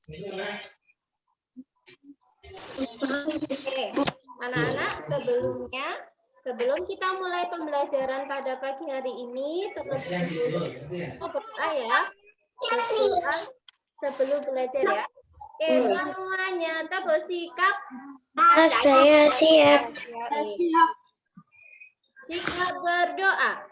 Oke, anak-anak, sebelum kita mulai pembelajaran pada pagi hari ini, teman-teman berdoa ya. Berdoa sebelum belajar ya. Oke, semuanya tetap sikap. Saya siap. Sikap berdoa.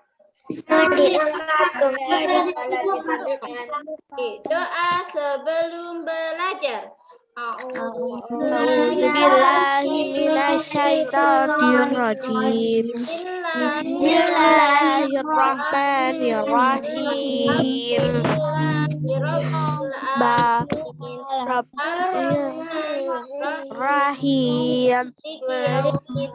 Doa sebelum belajar. A'udzubillahiminasyaitonirrajim. Bismillahirrahmanirrahim. Rahim.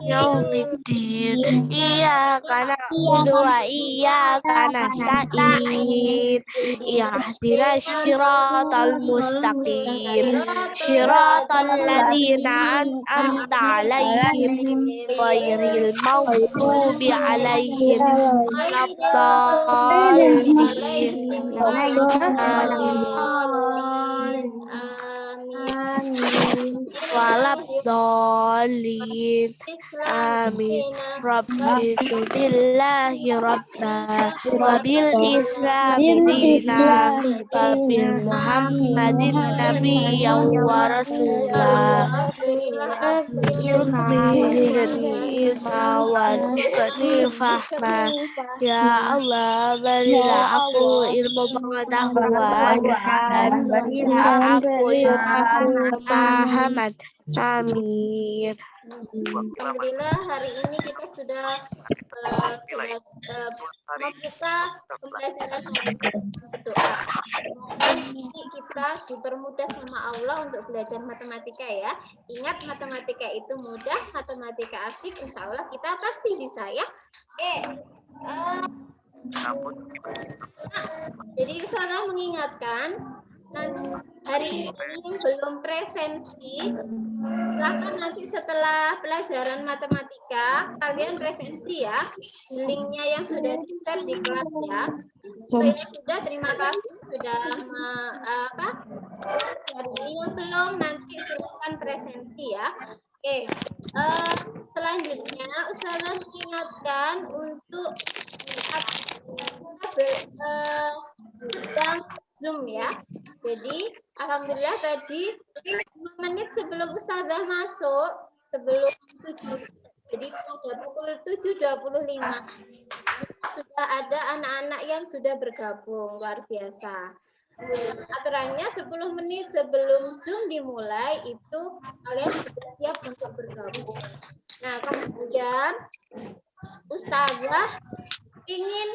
Yaumiddin. Iyyaka na'budu wa iyyaka nasta'in. Ihdinas siratal mustaqim. Siratal ladzina an'amta 'alaihim ghairil maghdubi 'alaihim waladdallin. Waladdallin. Amin. Rabbitu billahi rabba wa bil islami dina wa bil muhammadin nabiyyan wa rasulah. Zidni ilma warzuqni fahma. Ya Allah, berilah aku ilmu pengetahuan dan berilah aku ilmu pemahaman. Amin. Alhamdulillah hari ini kita sudah membuka pembelajaran hari ini berdoa. Semoga kita dipermudah sama Allah untuk belajar matematika ya. Ingat matematika itu mudah, matematika asik, insya Allah kita pasti bisa ya. Oke. Jadi saya mengingatkan nanti hari ini belum presensi. Silahkan nanti setelah pelajaran matematika kalian presensi ya. Linknya yang sudah di-share di kelas ya. Yang sudah terima kasih sudah hari ini yang belum nanti silakan presensi ya. Oke. Selanjutnya Ustazah mengingatkan untuk sedang Zoom ya. Jadi alhamdulillah tadi 5 menit sebelum Ustazah masuk, sebelum 7, jadi pada pukul 7.25 sudah ada anak-anak yang sudah bergabung, luar biasa. Aturannya 10 menit sebelum Zoom dimulai itu kalian sudah siap untuk bergabung. Nah, kemudian Ustazah ingin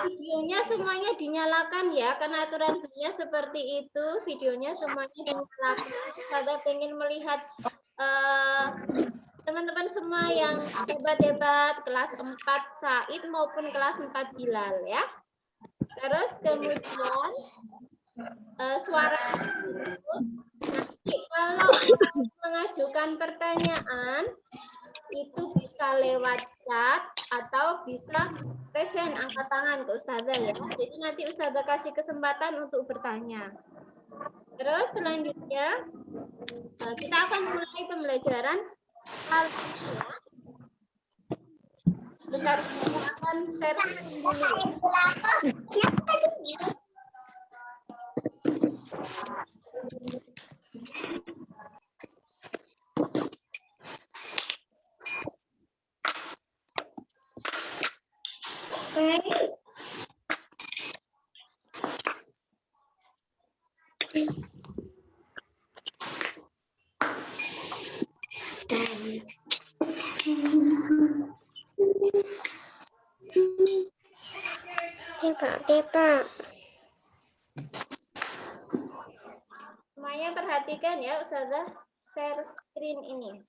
videonya semuanya dinyalakan ya, karena aturan Zoom-nya seperti itu, videonya semuanya dinyalakan. Saya pengen melihat teman-teman semua yang hebat-hebat kelas 4 Said maupun kelas 4 Bilal ya. Terus kemudian suara nanti kalau mengajukan pertanyaan itu bisa lewat chat atau bisa present angkat tangan ke Ustazah ya. Jadi nanti Ustazah kasih kesempatan untuk bertanya. Terus selanjutnya kita akan mulai pembelajaran kali ini ya. Bentar, saya akan share screen dulu ya. Pak. Semuanya perhatikan ya Ustazah share screen ini.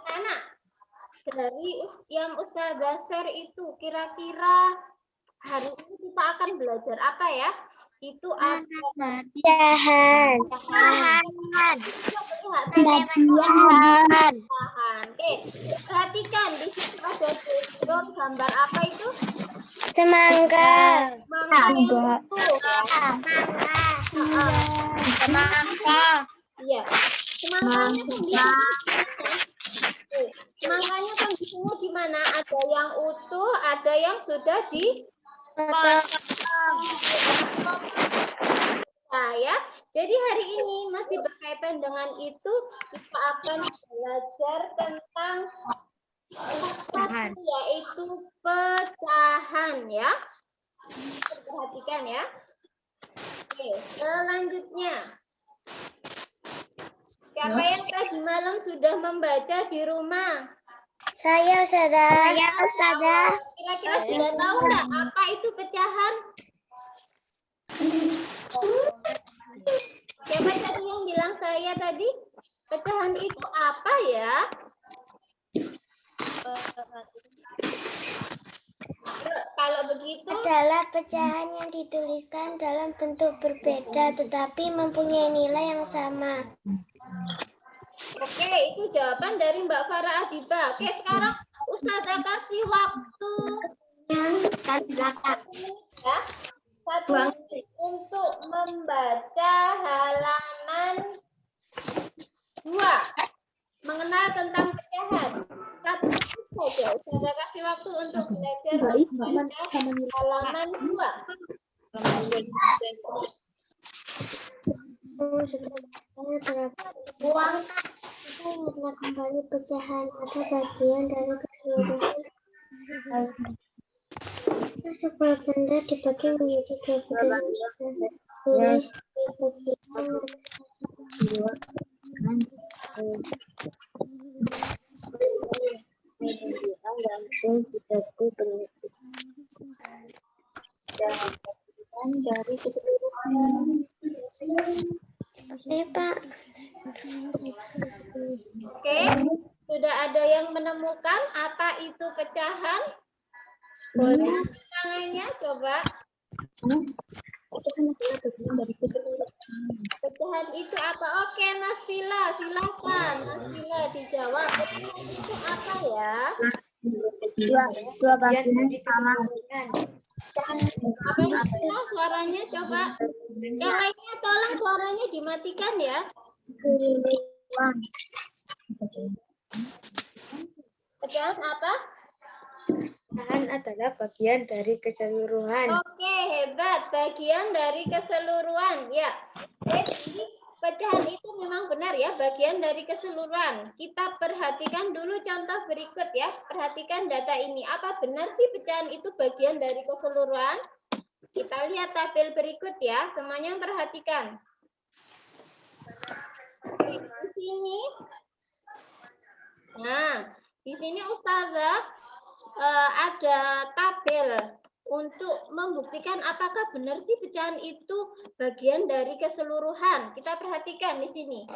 Anak-anak, dari yang Ustazah share itu kira-kira hari ini kita akan belajar apa ya? Itu ada Tahan. Oke, perhatikan di sini ada gambar apa itu? Semangka. Semangka yang utuh. ya. Semangka. Iya. Semangkanya kondisinya semangkanya kondisinya gimana? Ada yang utuh, ada yang sudah di Nah, ya. Jadi hari ini masih berkaitan dengan itu, kita akan belajar tentang satu yaitu pecahan ya. Perhatikan ya. Oke, selanjutnya. Siapa yang tadi malam sudah membaca di rumah? Saya, Ustazah. Kira-kira sudah tahu nggak apa itu pecahan? Siapa tadi yang bilang saya tadi? Pecahan itu apa ya? Kalau begitu Adalah pecahan yang dituliskan dalam bentuk berbeda tetapi mempunyai nilai yang sama. oke, itu jawaban dari Mbak Farah Adiba. Oke, sekarang Ustazah kasih waktu ya, 1 menit untuk membaca halaman 2. Mengenal tentang pecahan. 1 menit saja. Ustazah kasih waktu untuk belajar membaca halaman 2. Uang kita ingatlah kembali pecahan atau bagian dari keseluruhan. Sebuah benda dibagi menjadi dua bagian. Tulis di bagian dari keseluruhan. Pak. Oke, sudah ada yang menemukan apa itu pecahan? Boleh angkat tangannya, coba. Pecahan itu apa? Oke, Mas Vila, silakan. Mas Vila dijawab. Pecahan itu apa ya? Dua bagian sama. Apa Mas Vila suaranya coba? Yang lainnya tolong suaranya dimatikan ya. Pecahan apa? Pecahan adalah bagian dari keseluruhan. Oke, hebat. Bagian dari keseluruhan. Ya. Jadi, pecahan itu memang benar ya, bagian dari keseluruhan. Kita perhatikan dulu contoh berikut ya. Perhatikan data ini. Apa benar sih pecahan itu bagian dari keseluruhan? Kita lihat tabel berikut ya. Semuanya perhatikan. Di sini. Nah, di sini Ustazah ada tabel untuk membuktikan apakah benar sih pecahan itu bagian dari keseluruhan. Kita perhatikan di sini.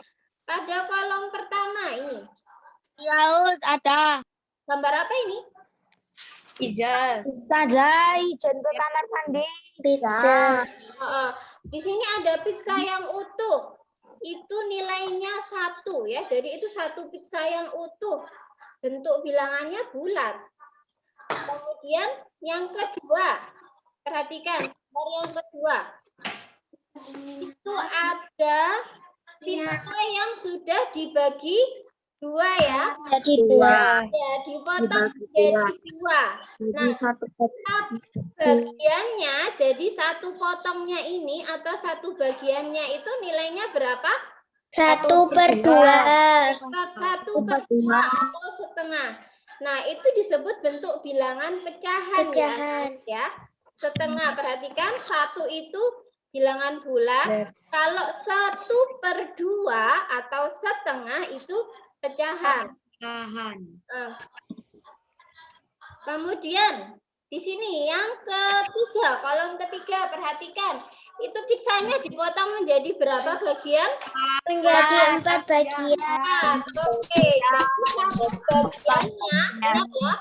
Pada kolom pertama ini. Ya, ada. Gambar apa ini? Pizza. Ustazah, jemput kamar mandi. Pizza. Di sini ada pizza yang utuh. Itu nilainya 1 ya. Jadi itu 1 pizza yang utuh. Bentuk bilangannya bulat. Kemudian yang kedua, perhatikan dari yang kedua, itu ada pizza yang sudah dibagi 2 ya. Jadi 2. Ya, dipotong jadi 2. Nah, satu bagiannya, jadi satu potongnya ini atau satu bagiannya itu nilainya berapa? 1/2. 1/2 atau setengah. Nah, itu disebut bentuk bilangan pecahan. Ya. Setengah, perhatikan 1 itu bilangan bulat. Kalau 1/2 atau setengah itu pecahan. Kemudian di sini yang ketiga, kolom ketiga, perhatikan. Itu pizzanya dipotong menjadi berapa bagian? Menjadi 4 bagian. Oke, jadi satu bagiannya, ingat ya,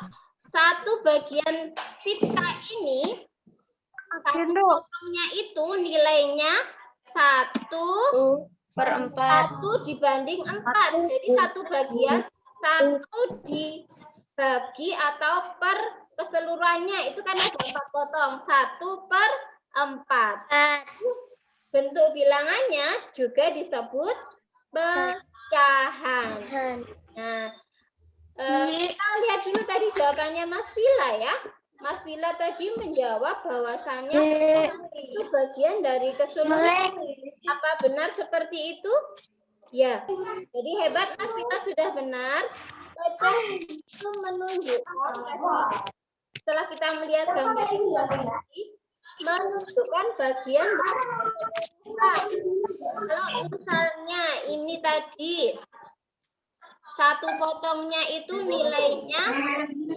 satu bagian pizza ini, satu potongnya itu nilainya 1/4 dibanding 4. Jadi satu bagian, 1 dibagi atau per keseluruhannya itu kan ada 4 potong. 1/4 4. 4. Bentuk bilangannya juga disebut pecahan. Nah, kita lihat dulu tadi jawabannya Mas Vila ya. Mas Vila tadi menjawab bahwasannya itu bagian dari keseluruhan. Apa benar seperti itu? Ya. Jadi hebat Mas Vila, sudah benar. Pecahan itu menunjukkan tadi, setelah kita melihat gambar ini menunjukkan bagian dari keseluruhan. Kalau misalnya ini tadi satu potongnya itu nilainya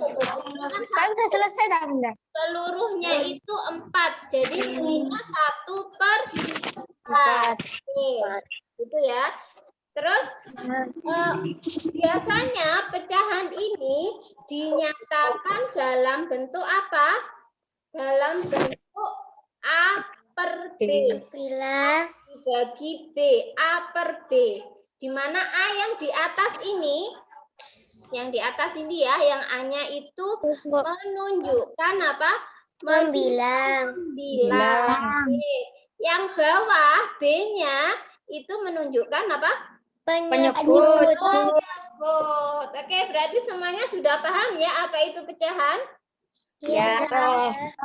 Udah selesai dah, Bunda. seluruhnya itu 4. Jadi nilainya 1/4. Itu ya. Terus biasanya pecahan ini dinyatakan dalam bentuk apa? Dalam bentuk A per B. Bila Dibagi B, A per B. Di mana A yang di atas ini, yang di atas ini ya, yang A-nya itu menunjukkan apa? membilang. Oke. Yang bawah B-nya itu menunjukkan apa? Penyebut. Penyebut. Oke, berarti semuanya sudah paham ya apa itu pecahan? Ya.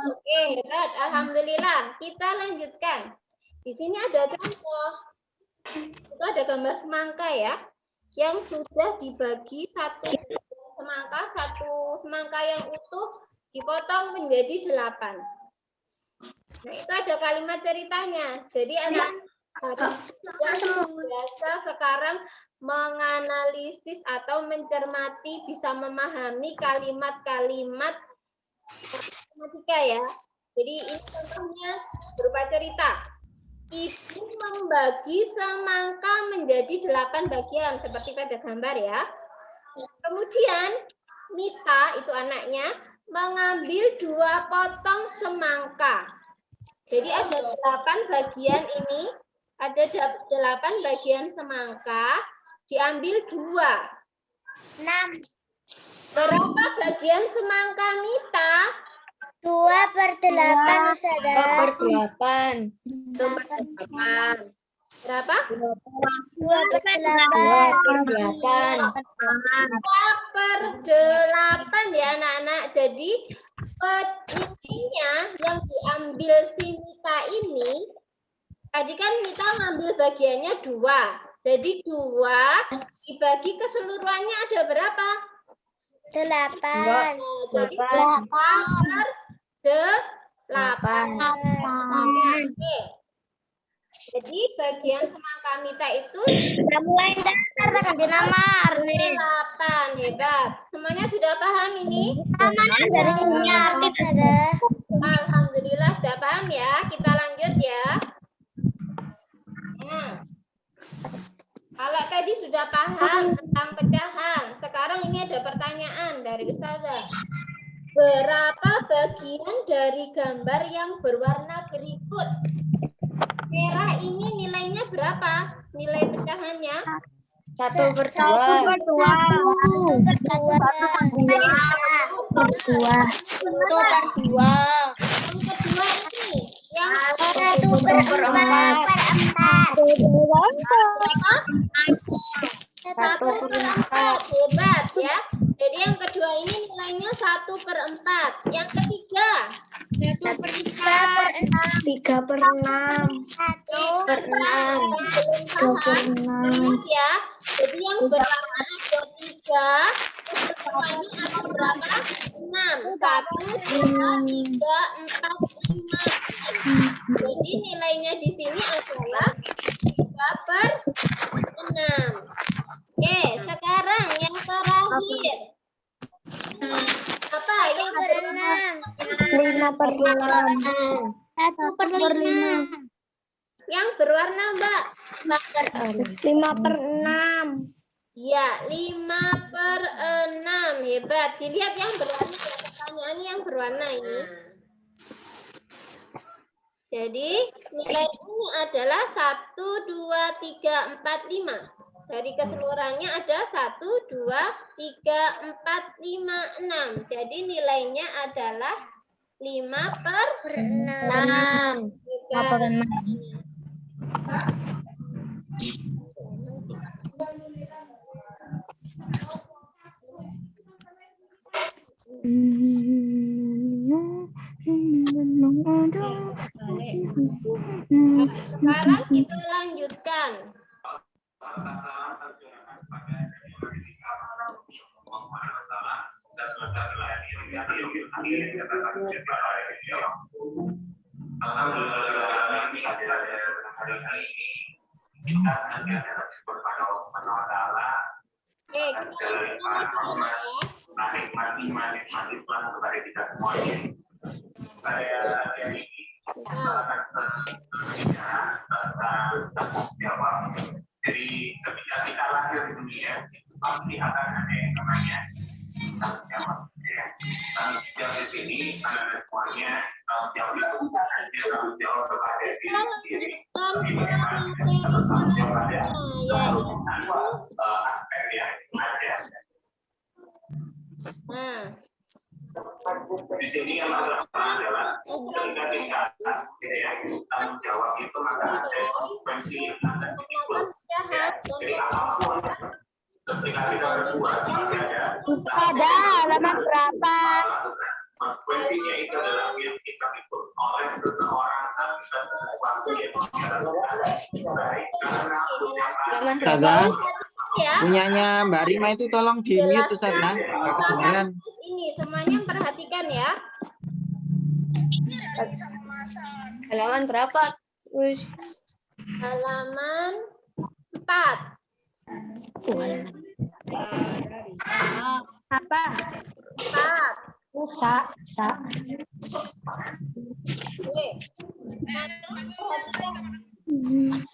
Oke, hebat. Alhamdulillah. Kita lanjutkan. Di sini ada contoh. Itu ada gambar semangka ya, yang sudah dibagi satu semangka yang utuh dipotong menjadi 8. Nah, itu ada kalimat ceritanya. Jadi anak biasa sekarang menganalisis atau mencermati, bisa memahami kalimat-kalimat matematika ya. Jadi ini contohnya berupa cerita. Ibu membagi semangka menjadi 8 bagian seperti pada gambar ya. Kemudian Mita, itu anaknya, mengambil 2 potong semangka. Jadi ada 8 bagian ini, ada 8 bagian semangka, diambil 2. 6. Berapa bagian semangka Mita? 2/8, Ustazah. 8. Berapa? 2/8. 2/8 ya anak-anak. Jadi nilainya yang diambil si Mita ini, tadi kan Mita ngambil bagiannya 2. Jadi 2 dibagi keseluruhannya ada berapa? 8. Jadi 8/8. Oke. Jadi bagian semangka Mita itu Sudah mulai dasar ganti nama. 8. Hebat. Semuanya sudah paham ini? Alhamdulillah sudah paham ya. Kita lanjut ya. Nah, kalau tadi sudah paham tentang pecahan, sekarang ini ada pertanyaan dari Ustazah. Berapa bagian dari gambar yang berwarna berikut? Merah ini nilainya berapa? Nilai pecahannya? 1/2. 1/2. Yang kedua ini, yang 1/4. 1/4. Hebat ya. Jadi yang kedua ini nilainya 1/4. Yang ketiga 3/6. 1/6 ya. Jadi yang berwarna ada 3, keseluruhannya ada berapa? 6. 1, 2, 3, 4, 5. Jadi nilainya di sini adalah 3/6. Oke, sekarang yang terakhir. Apa yang berwarna? 1/5. Yang berwarna, Mbak? 5/6. Ya, 5/6. Hebat. Dilihat yang berwarna ya, pertanyaannya yang berwarna ini. Jadi, nilai ini adalah 1, 2, 3, 4, 5. Dari keseluruhannya ada 1, 2, 3, 4, 5, 6. Jadi nilainya adalah 5/6. 6. Sekarang kita lanjutkan. Oke, kita lanjutkan lagi ya. Jadi ketika kita lahir di dunia, pasti akan ada yang namanya tanggung jawab. Tanggung jawab di sini ada semuanya tanggung jawab itu bukan hanya tanggung jawab kepada diri sendiri, tapi bagaimana kita tanggung jawab pada aspek yang ada. Di sini yang pertama adalah ketika kita tanggung jawab itu maka ada konsekuensi yang akan diikut. Jadi apapun ketika kita berbuat pasti ada. Ada halaman berapa? Konsekuensinya itu adalah yang kita ikut oleh seseorang atau sesuatu yang kita lakukan baik karena Halaman punya berapa? Ya. Punyanya Mbak Rima itu tolong di mute Ustaz ya. Nggak kedengeran. Ini semuanya perhatikan ya. Halaman berapa? Terus Halaman 4. apa? 4. Sa. Oke. Perhatikan.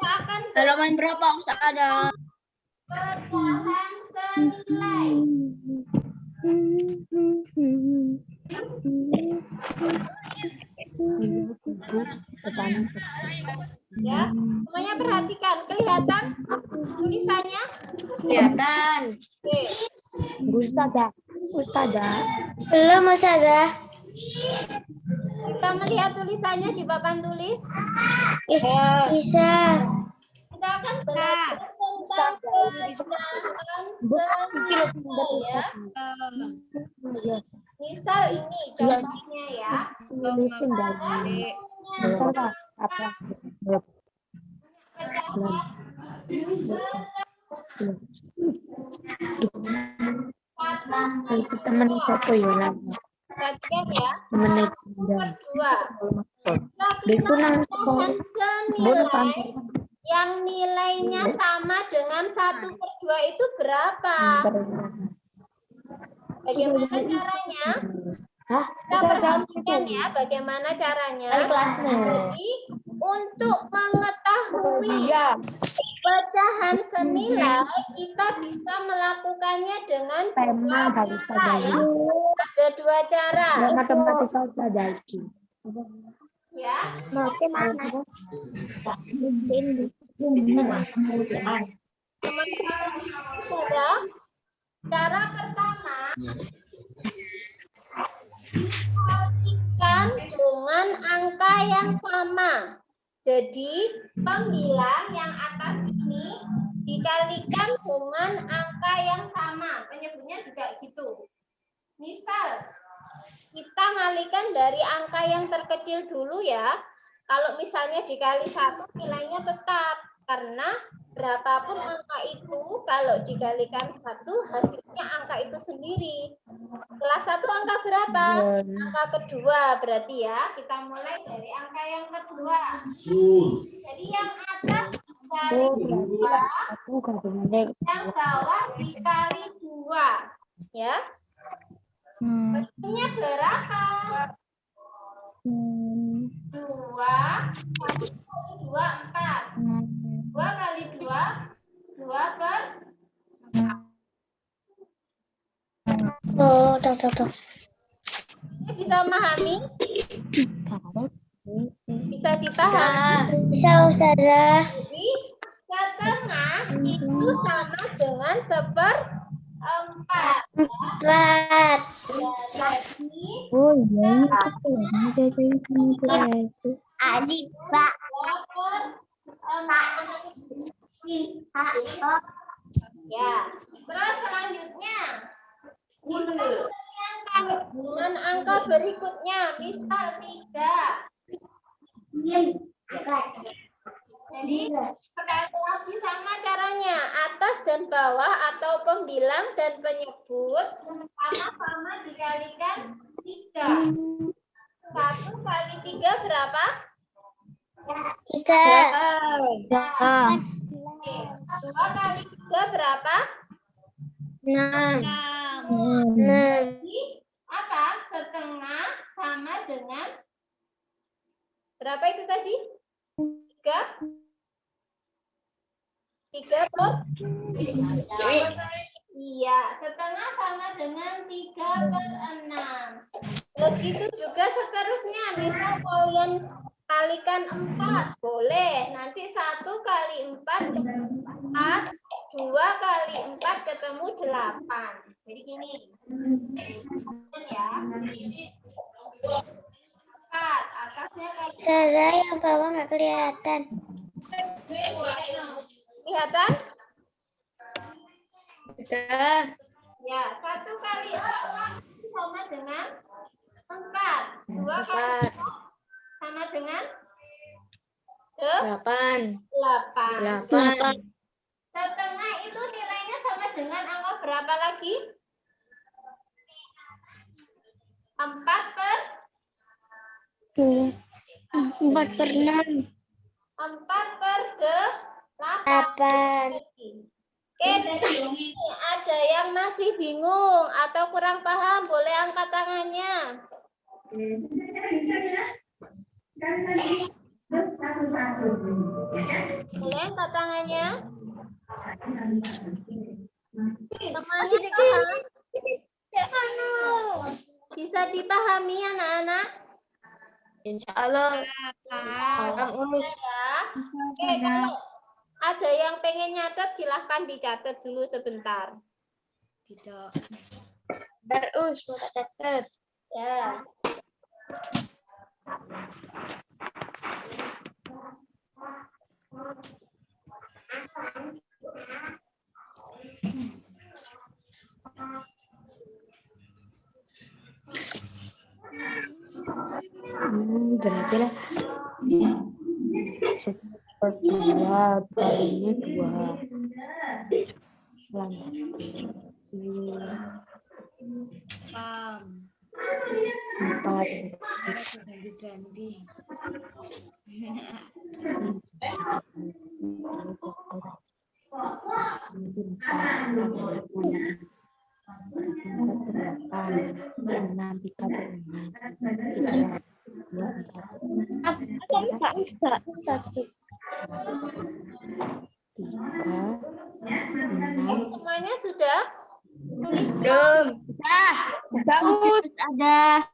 Akan Halaman berapa Ustaz ada? pecahan senilai. Ya, semuanya perhatikan. Kelihatan tulisannya? Kelihatan. Oke. Ustazah. Belum, Ustazah. Kita melihat tulisannya di papan tulis. Bisa. Kita akan belajar tentang pecahan senilai ya. Misal ini contohnya ya. Teman satu ya. Perhatikan ya. Menit. Kedua. Itu nang Pecahan senilai yang nilainya sama dengan 1/2 itu berapa? Bagaimana caranya? Kita perhatikan ya bagaimana caranya. Jadi untuk mengetahui pecahan senilai kita bisa melakukannya dengan dua cara ya. Ada 2 cara. Matematika Ustazah iki. Ya. Sudah. Cara pertama, kalikan dengan angka yang sama. Jadi, pembilang yang atas ini dikalikan dengan angka yang sama. Penyebutnya juga gitu. Misal, kita ngalikan dari angka yang terkecil dulu ya. Kalau misalnya dikali 1, nilainya tetap. Karena berapapun angka itu, kalau dikalikan 1, hasilnya angka itu sendiri. Kelas 1 angka berapa? Angka kedua berarti ya. Kita mulai dari angka yang kedua. Jadi yang atas dikali 2, yang bawah dikali 2. Ya. Hasilnya berapa? 2, 1 kali 2, 4. 2 kali 2, 2/4. Oh, tuh. Bisa memahami? Bisa dipahami? Bisa, Ustazah. Jadi, setengah itu sama dengan 1/4. 4. Jadi, Oh iya, itu. Adik, Pak. 2/4. Ya, terus selanjutnya bisa menyangkan dengan angka berikutnya, misal 3. Jadi sekali lagi sama caranya, atas dan bawah atau pembilang dan penyebut sama-sama dikalikan 3. 1 kali 3 berapa? 3. Oke. 2 kali 3 berapa? 6. Jadi apa? Setengah sama dengan berapa itu tadi? 3 per? Iya, setengah sama dengan 3/6. Begitu juga seterusnya. Misal kalian kalikan 4, boleh. Nanti 1 kali 4 ketemu 4, 2 kali 4 ketemu 8. Jadi gini. Ya. 4, atasnya kali Saya yang bawah nggak kelihatan. kelihatan? Udah. Ya, 1 kali 4 sama dengan 4. 2 kali 4 sama dengan 8. 8. Setengah itu nilainya sama dengan angka berapa lagi? 4/6. 4/8. Oke, dari sini ada yang masih bingung atau kurang paham, boleh angkat tangannya. Boleh angkat tangannya. Semuanya paham? Bisa dipahami anak-anak? Insya Allah. Ya. Oke, kalau ada yang pengen nyatet, silahkan dicatat dulu sebentar. Tidak. Terus mau catat. Ya. Berarti lah. 2 kalinya 2. Pam. 4. Ganti-ganti. Semuanya sudah tulis? Belum. Daud ada.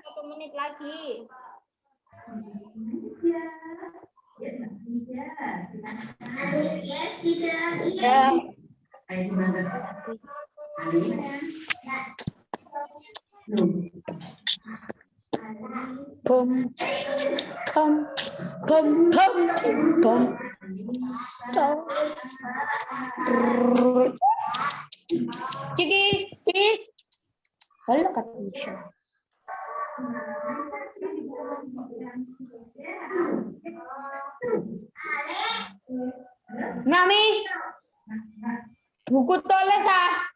1 menit lagi. Pom, pom, pom, pom, pom. Ciki. Halo Kak Tisha. Mami, buku tulis ah.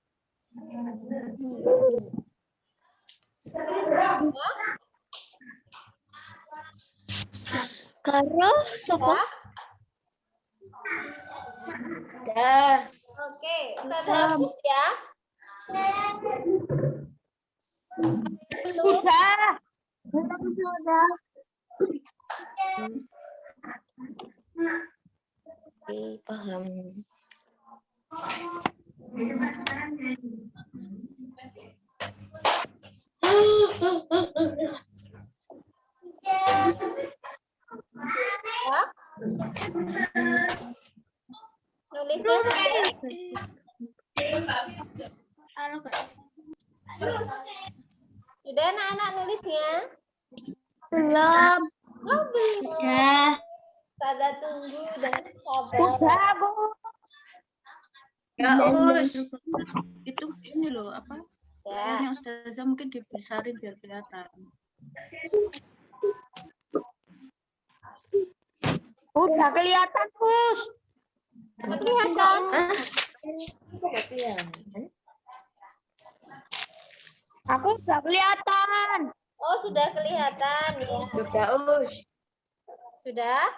Karo Ya. Dah. Oke, kita hapus ya. Sudah. Paham. Ya. Nulisnya sudah. Belum. Oh, belum. Sudah. Sada tunggu dengan sabar. Udah, Bu. Ya, itu ini loh apa? Ya. Yang Ustazah mungkin dibesarin biar kelihatan. Udah kelihatan, Bus. Kelihatan. Aku udah kelihatan. Oh, sudah kelihatan ya. Sudah, Us. Sudah?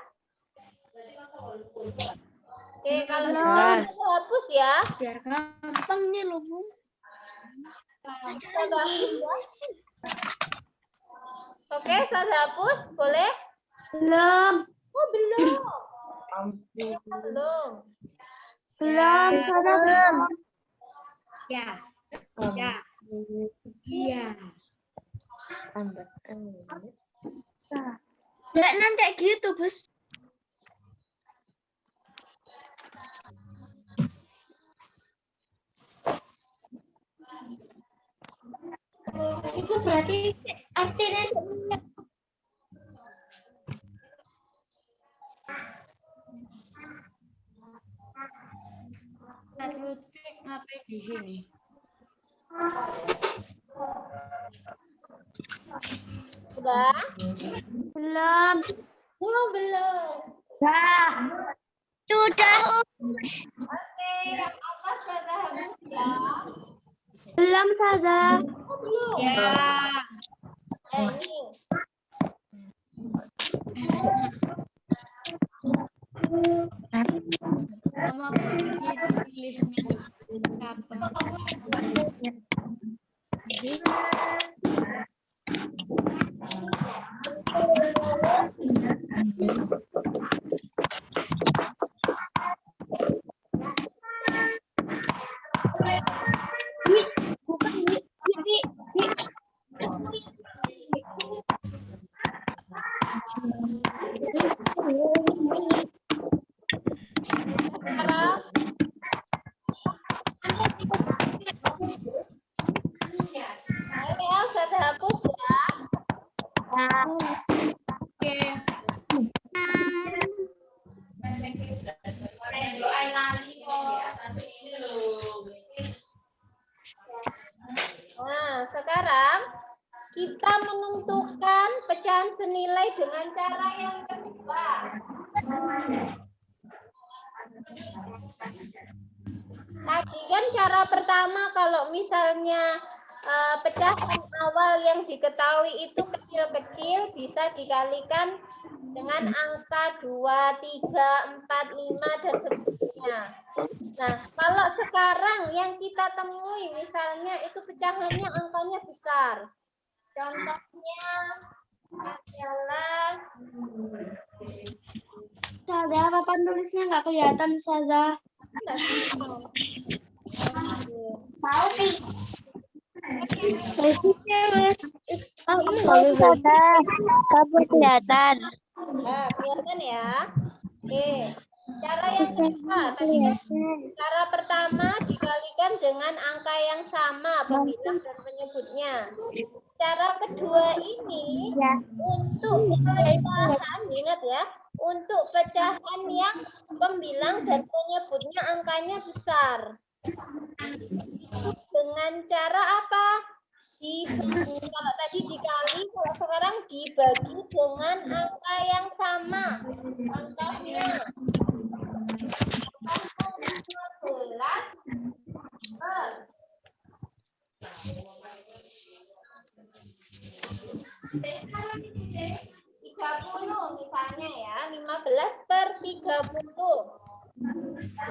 Oke, kalau Belum. sudah hapus ya. Biar gampang nih loh, Bu. Sudah hapus ya. Oke, sudah hapus, boleh? Belum. Oh, belum. Belum. Belum, sudah belum. Ya. Ya. Iya. Enggak nanti gitu, Bus. Itu berarti artinya ngapain di sini? Sudah? belum. Oh, belum. Dah. Sudah. Oke, yang atas sudah hapus ya. Belum, Sada. Oh, belum. Ya. Ini. Sama posisi tulisnya apa? Sekarang ini ya, sudah hapus ya. Oke. Nah, sekarang kita menentukan pecahan senilai dengan cara yang kedua. Tadi kan cara pertama kalau misalnya pecahan awal yang diketahui itu kecil-kecil bisa dikalikan dengan angka 2, 3, 4, 5 dan seterusnya. Nah, kalau sekarang yang kita temui misalnya itu pecahannya angkanya besar. Contohnya adalah Sada, papan tulisnya nggak kelihatan, Sada. Tahu sih. Kalau Sada, kamu kelihatan. Nah, kelihatan ya. Oke. Cara yang kedua, tadi kan cara pertama dikalikan dengan angka yang sama pembilang dan penyebutnya. Cara kedua ini untuk pecahan, ingat ya, untuk pecahan yang pembilang dan penyebutnya angkanya besar. Dengan cara apa? Kalau tadi dikali, kalau sekarang dibagi dengan angka yang sama. Contohnya 30 misalnya ya, 15/30.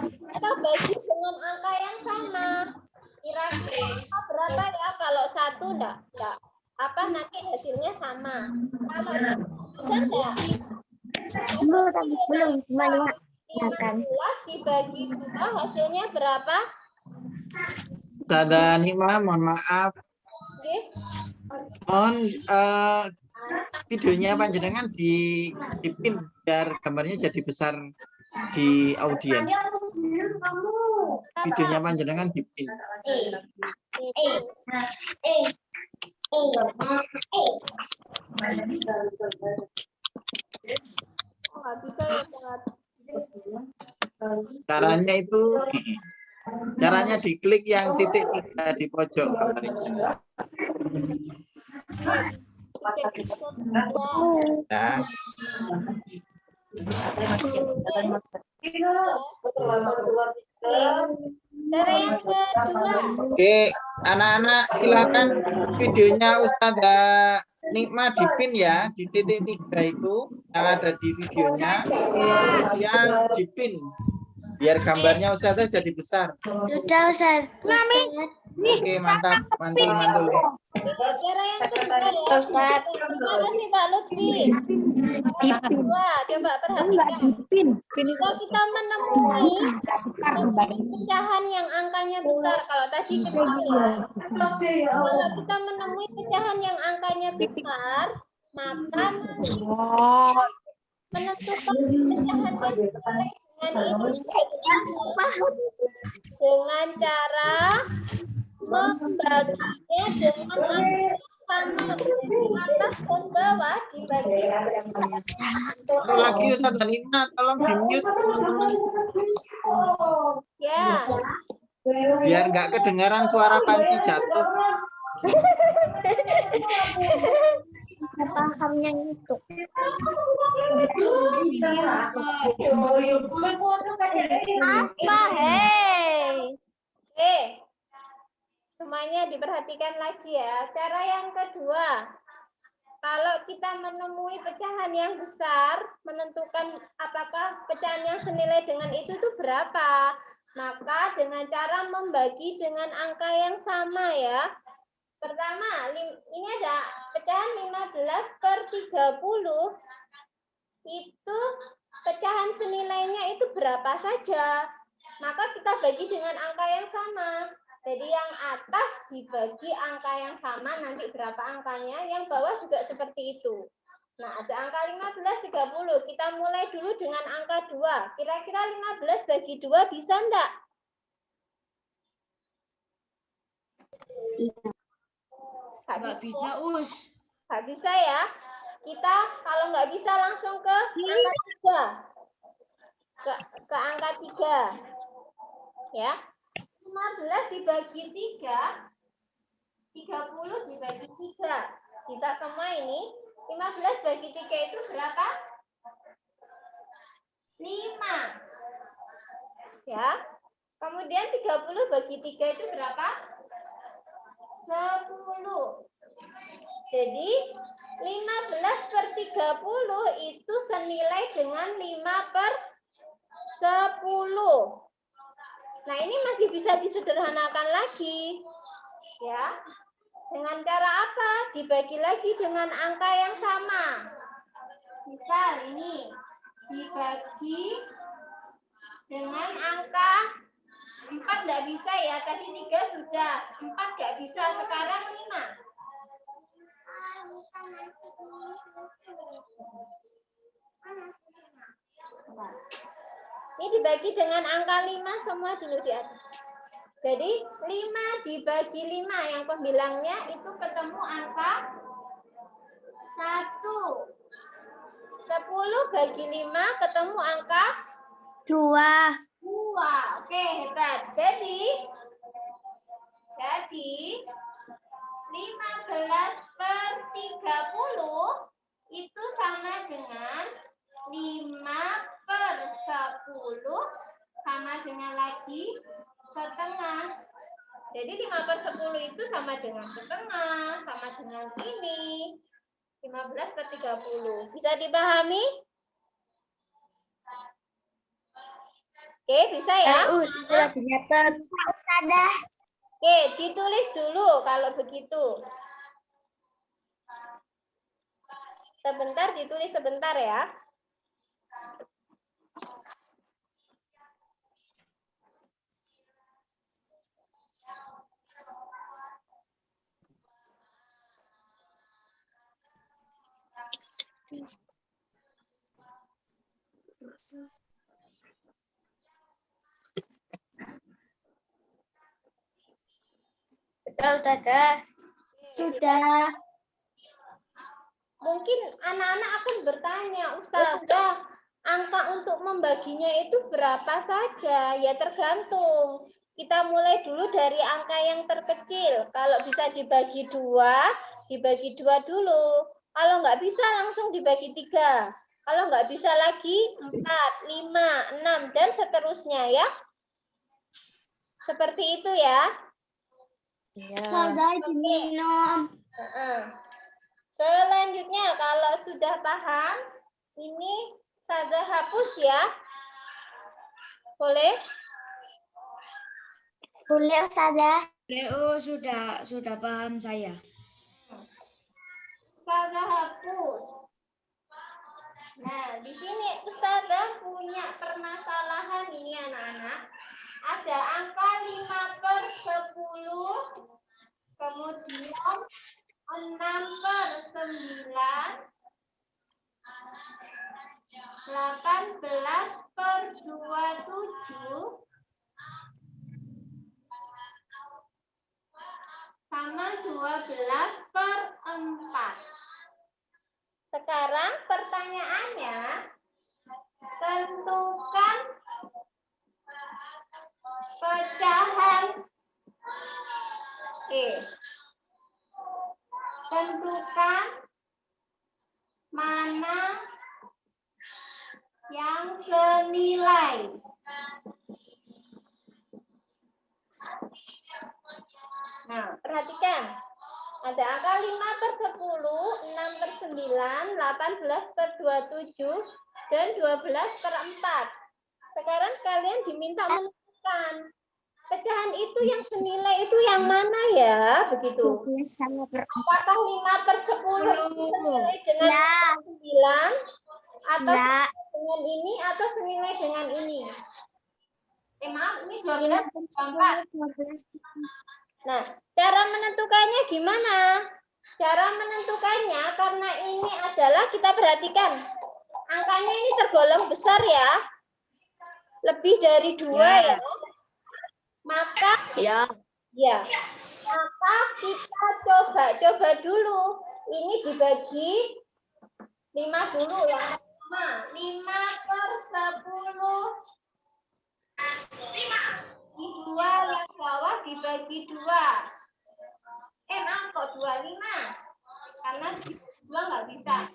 Kita bagi dengan angka yang sama. Kira-kira berapa ya? Kalau satu enggak apa nanti hasilnya sama. Kalau bisa enggak? Belum, cuma 15 dibagi 2 hasilnya berapa? Sada Nima, mohon maaf. Oke. Mohon videonya panjenengan dipin biar gambarnya jadi besar di audien. Videonya panjenengan dipin. Oh, nggak bisa ya, Ustaz. Caranya diklik yang titik 3 di pojok gambar itu. Titik sebelah. Nah, Cara yang kedua. oke, anak-anak silakan videonya Ustazah Nikma dipin ya di titik 3 itu yang ada di videonya, kemudian dipin biar gambarnya Ustazah jadi besar. Sudah Ustaz. Oke, mantap, mantul. Cara yang kedua ya. Terima kasih Pak Lutfi. Yang kedua, coba perhatikan. Jika kita menemui pecahan yang angkanya besar, kalau tadi kecil ya. Kalau kita menemui pecahan yang angkanya besar, maka nanti menentukan pecahan yang senilai dengan ini dengan cara membaginya dengan angka yang sama di atas dan bawah dibagi. Satu lagi Ustazah Nikma, tolong di-mute teman-teman. Ya. Biar nggak kedengaran suara panci jatuh. Pahamnya itu. Apa, hei? Oke. Semuanya diperhatikan lagi ya. Cara yang kedua. Kalau kita menemui pecahan yang besar, menentukan apakah pecahan yang senilai dengan itu berapa. Maka dengan cara membagi dengan angka yang sama ya. Pertama, ini ada pecahan 15/30. Itu pecahan senilainya itu berapa saja. Maka kita bagi dengan angka yang sama. Jadi yang atas dibagi angka yang sama, nanti berapa angkanya, yang bawah juga seperti itu. Nah, ada angka 15, 30. Kita mulai dulu dengan angka 2. Kira-kira 15 bagi 2 bisa enggak? Nggak bisa, Us. Nggak bisa ya. Kita kalau nggak bisa langsung ke angka 3. Ke angka 3. Ya. 15 dibagi 3, 30 dibagi 3. Bisa semua ini. 15 bagi 3 itu berapa? 5. Ya. Kemudian 30 bagi 3 itu berapa? 10. Jadi 15/30 itu senilai dengan 5/10. Nah, ini masih bisa disederhanakan lagi. Ya. Dengan cara apa? Dibagi lagi dengan angka yang sama. Misal ini dibagi dengan angka 4 enggak bisa ya. Tadi 3 sudah. 4 enggak bisa. Sekarang 5. Ini dibagi dengan angka 5 semua dulu di atas. Jadi 5 dibagi 5 yang pembilangnya itu ketemu angka 1. 10 bagi 5 ketemu angka 2. 2. Oke, hebat. Jadi 15/30 itu sama dengan 5/10 sama dengan lagi setengah. Jadi 5/10 itu sama dengan setengah, sama dengan ini. 15/30. Bisa dipahami? Oke, bisa ya? Oke, ditulis dulu kalau begitu. Sebentar, ditulis sebentar ya. Sudah. Mungkin Mungkin anak-anak akan bertanya, Ustazah, angka untuk membaginya itu berapa saja? Ya tergantung. Kita mulai dulu dari angka yang terkecil. Kalau bisa dibagi dua dulu. Kalau nggak bisa langsung dibagi 3. Kalau nggak bisa lagi 4, 5, 6, dan seterusnya ya. Seperti itu ya. Saudara minum. Selanjutnya kalau sudah paham, ini saja hapus ya. Boleh? Boleh Ustazah. Leo sudah paham saya. Saja hapus. Nah, di sini Ustazah punya permasalahan ini anak-anak. Ada angka 5/10, kemudian 6/9, 18/27, sama 12/4. Sekarang pertanyaannya, tentukan pecahan tentukan mana yang senilai. Nah, perhatikan. Ada angka 5/10, 6/9, 18/27, dan 12/4. Sekarang kalian diminta menentukan pecahan itu yang senilai itu yang mana ya? Begitu. Apakah 5/10 itu senilai dengan 9 atau senilai dengan ini atau senilai dengan ini? Maaf, ini 12/4. Nah, cara menentukannya gimana? Cara menentukannya karena ini adalah, kita perhatikan, angkanya ini tergolong besar ya. Lebih dari 2 ya. Maka ya. Maka kita coba dulu. Ini dibagi 5 dulu yang pertama. 5/10. Di 2 yang bawah dibagi 2. Maaf kok 25. Karena 2 nggak bisa.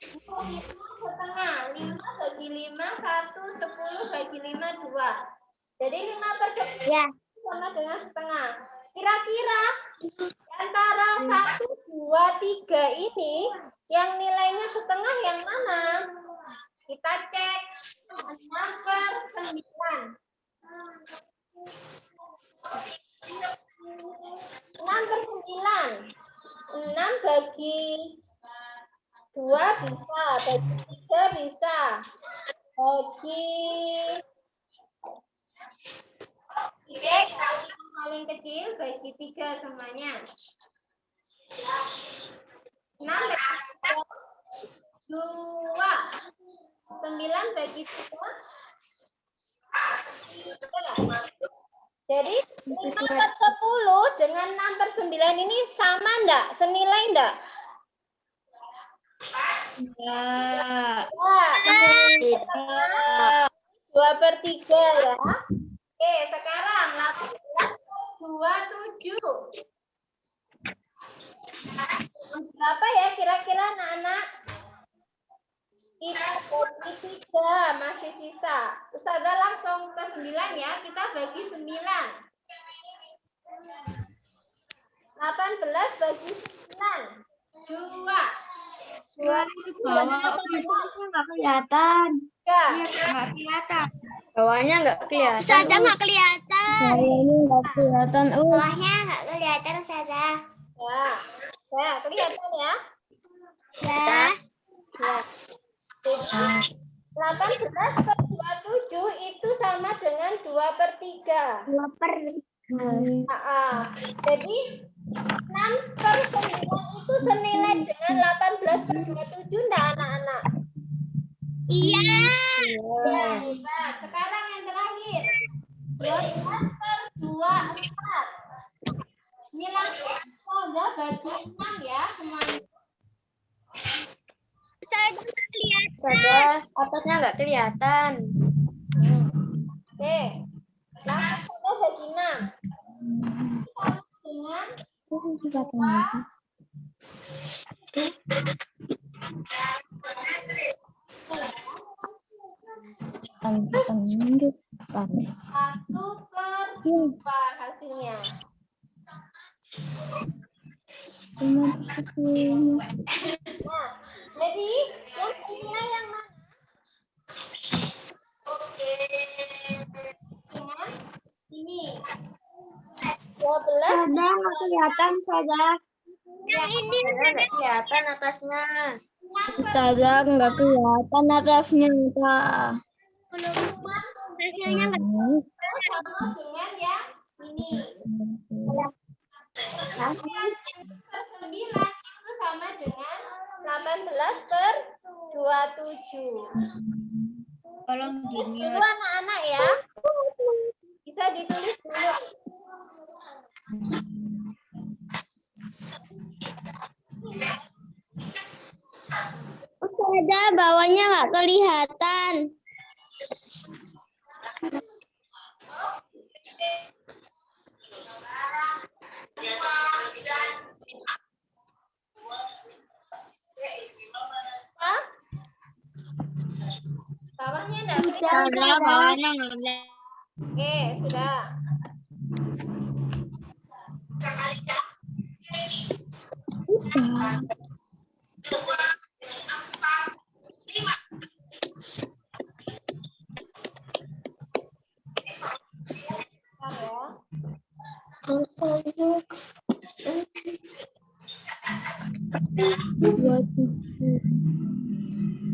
5 setengah. 5 bagi 5, 1, 10 bagi 5, 2. Jadi 5/10 sama dengan setengah. Kira-kira antara 1, 2, 3 ini yang nilainya setengah yang mana? Kita cek. 6/9. 6/9. 6 bagi 2 bisa, bagi 3 bisa. Bagi 3 yang paling kecil, bagi 3 semuanya. 6 bagi 2. 9 bagi 3. Jadi 5/10 dengan 6/9 ini sama enggak? Senilai enggak? Enggak. 2/3 ya. Oke, sekarang 18/27. Berapa ya kira-kira anak-anak? Kita bagi 3, masih sisa. Ustazah langsung ke 9 ya, kita bagi 9. 18 bagi 9. 2. 2 itu bawah. Nggak kelihatan. 3. Nggak kelihatan. Bawahnya nggak kelihatan. Ustazah nggak kelihatan. Bawahnya nggak kelihatan. Bawahnya nggak kelihatan Ustazah. Ya, kelihatan ya. Ya. Ya. Jadi 18/27 itu sama dengan 2/3. 2/3. Jadi 6/9 itu senilai dengan 18/27 enggak anak-anak? Iya. Ya, hebat. Sekarang yang terakhir. 12/24. Nilai saja bagi 6 ya semuanya. Sudah, atasnya nggak kelihatan. Oke. Langsung saja bagi 6. Dengan satu per 2 hasilnya. Nah, jadi yang senilai yang mana? Dengan ini. 12. Sudah nggak kelihatan, Sudah. Yang ini Nggak kelihatan atasnya. Ustazah nggak kelihatan atasnya, Kak. Hasilnya nggak sama dengan yang ini. 9 itu sama dengan 18 per 27. Tolong Tulis di dulu anak-anak ya. Bisa ditulis dulu. Ustazah bawahnya nggak kelihatan. Hah? Bawahnya enggak Ustazah bawahnya nggak kelihatan. Oke, sudah. Bentar ya.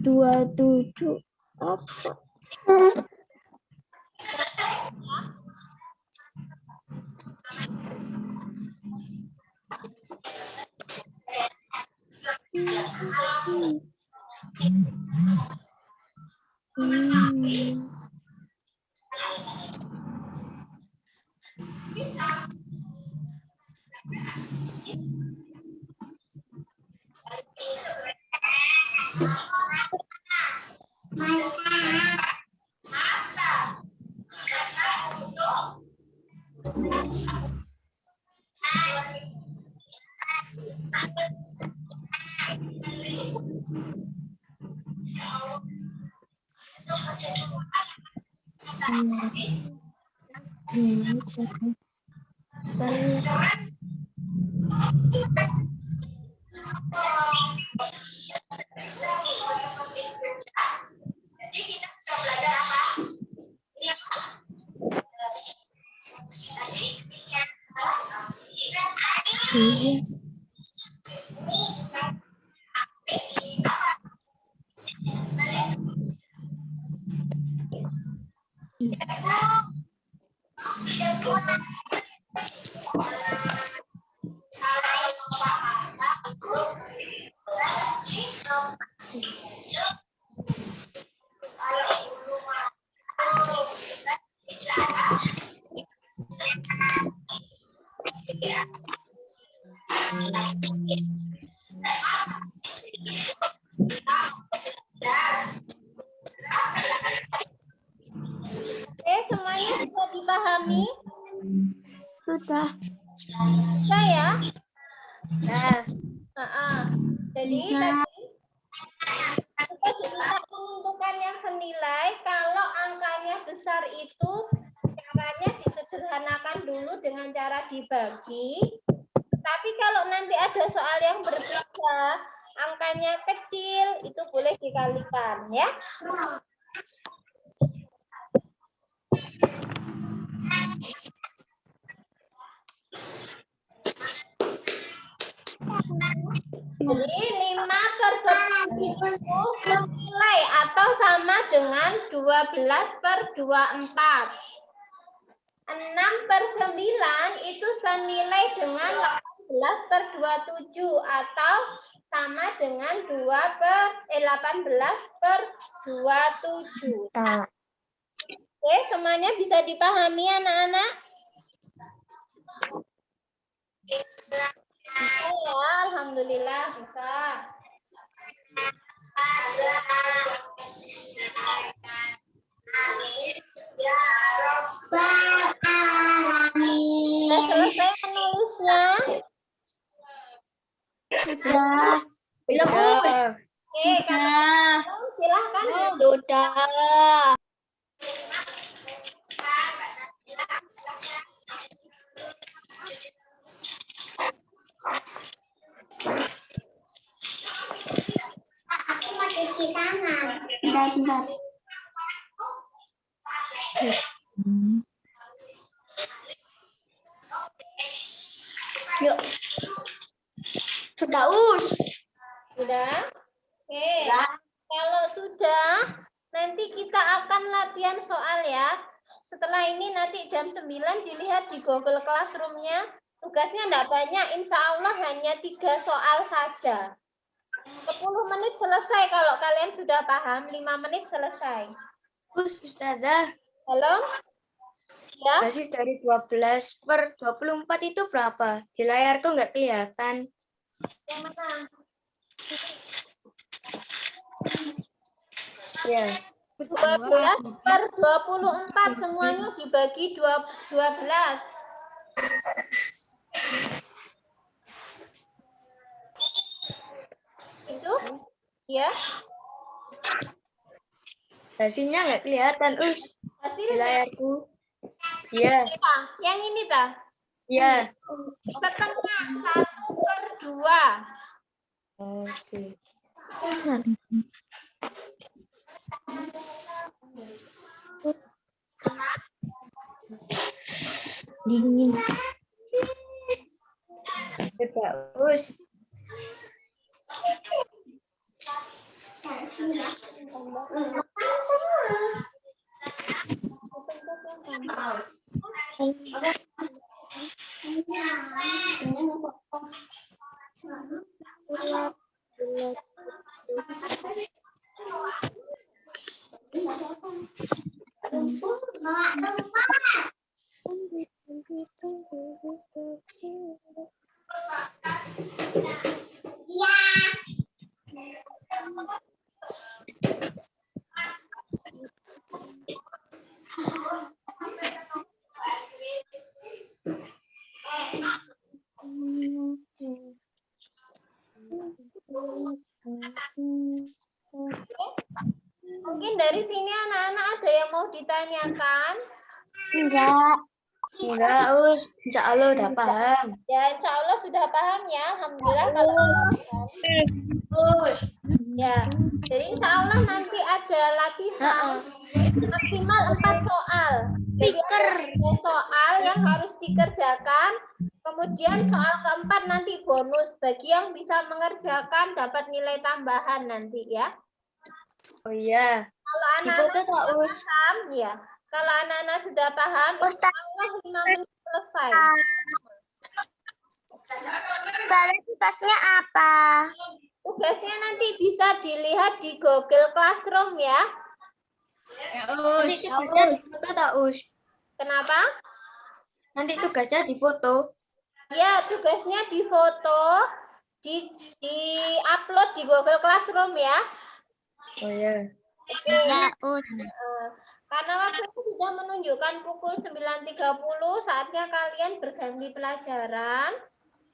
Dua tujuh apa? Oke, semuanya bisa dipahami? Sudah. Bisa ya? Nah, Jadi tadi kita bisa menentukan yang senilai. Kalau angkanya besar itu caranya disederhanakan dulu dengan cara dibagi. Tapi kalau nanti ada soal yang berbeda, angkanya kecil, itu boleh dikalikan ya. Jadi 5/10 itu senilai atau sama dengan 12/24. 6/9 itu senilai dengan 18/27 atau sama dengan 18/27. Oke, semuanya bisa dipahami anak-anak? Bisa ya, alhamdulillah bisa. Sudah selesai menulisnya? Sudah. Belum, Us. Oke, kalau silahkan. Sudah. Aku mau cuci tangan. Bentar. Yuk. Sudah, Us. Sudah? Oke. Kalau sudah, nanti kita akan latihan soal ya. Setelah ini nanti jam 9 dilihat di Google Classroom-nya. Tugasnya enggak banyak, insya Allah hanya 3 soal saja. 10 menit selesai kalau kalian sudah paham, 5 menit selesai. Ustazah, Halo? Ya? basis dari 12 per 24 itu berapa? Di layarku nggak kelihatan. Yang mana? Ya. 12 per 24 semuanya dibagi 12. Itu? Ya. Hasilnya nggak kelihatan, Us. Di Hasilnya layarku. Iya, yang ini tah. iya. Setengah 1/2. Oke. Dingin. Coba, Us. Mungkin dari sini anak-anak ada yang mau ditanyakan? Enggak. Enggak, Us. Insya Allah udah paham. Ya, insya Allah sudah paham ya. Alhamdulillah kalau paham. Ya, jadi insya Allah nanti ada latihan maksimal 4 soal. Jadi ada 3 soal yang harus dikerjakan. Kemudian soal keempat nanti bonus. Bagi yang bisa mengerjakan dapat nilai tambahan nanti ya. Oh iya. Kalau Di foto anak-anak tak, sudah Us? paham, ya. Kalau anak-anak sudah paham, insya Allah 5 menit selesai. Ustazah, tugasnya apa? Tugasnya nanti bisa dilihat di Google Classroom ya. Ya, Nanti tugasnya di foto tak, Us? Kenapa? Nanti tugasnya di foto. Ya, tugasnya difoto, di-upload di Google Classroom ya. Oh iya. Oke. Karena waktunya sudah menunjukkan pukul 9.30, saatnya kalian berganti pelajaran.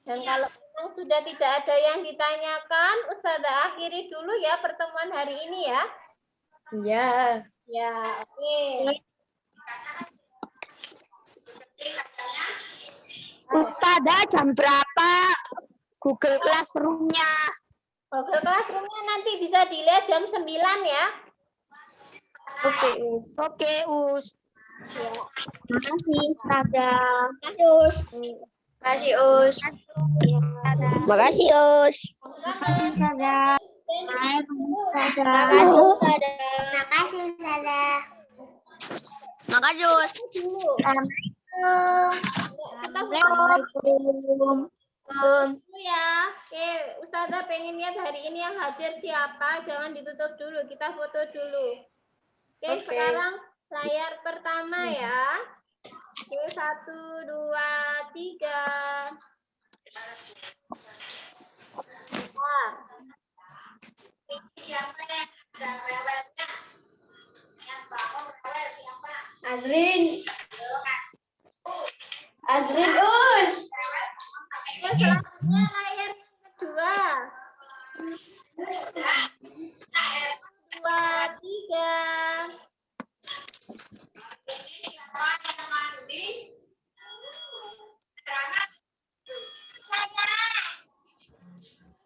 Dan kalau memang sudah tidak ada yang ditanyakan, Ustazah akhiri dulu ya pertemuan hari ini ya. Iya. Ya, oke. Ustazah, jam berapa Google Classroom-nya? Google Classroom-nya nanti bisa dilihat jam 9 ya. Oke, Us. Oke, Us. Ya. Makasih, Ustazah. Makasih, Us. Makasih, Us. Makasih, Ustazah. Ustazah. Makasih, Ustazah. Makasih, Ustazah. Makasih, Us. Assalamualaikum. Dulu ya. Oke, Ustazah pengen lihat hari ini yang hadir siapa. Jangan ditutup dulu, kita foto dulu. Oke, Oke. sekarang layar pertama ya. Oke, 1, 2, 3. Bentar. Azrin. Azrin us. Yang selanjutnya layar yang kedua. 2, 3.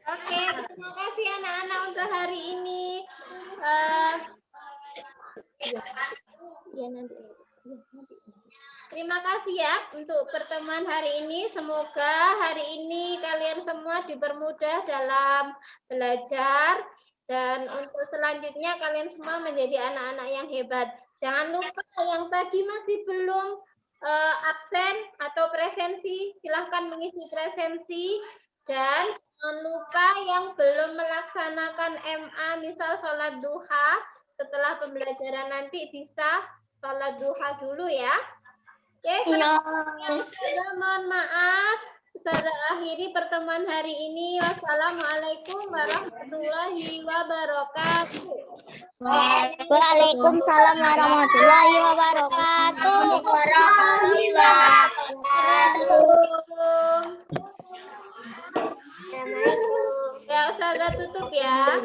Oke, terima kasih anak-anak untuk hari ini. Terima kasih ya untuk pertemuan hari ini. Semoga hari ini kalian semua dipermudah dalam belajar. Dan untuk selanjutnya kalian semua menjadi anak-anak yang hebat. Jangan lupa yang tadi masih belum absen atau presensi, silahkan mengisi presensi. Dan jangan lupa yang belum melaksanakan MA, misal sholat duha, setelah pembelajaran nanti bisa sholat duha dulu ya. Oke, mohon maaf. Ustazah akhiri pertemuan hari ini. Wassalamualaikum warahmatullahi wabarakatuh. Waalaikumsalam warahmatullahi wabarakatuh. Ya, Ustazah tutup ya.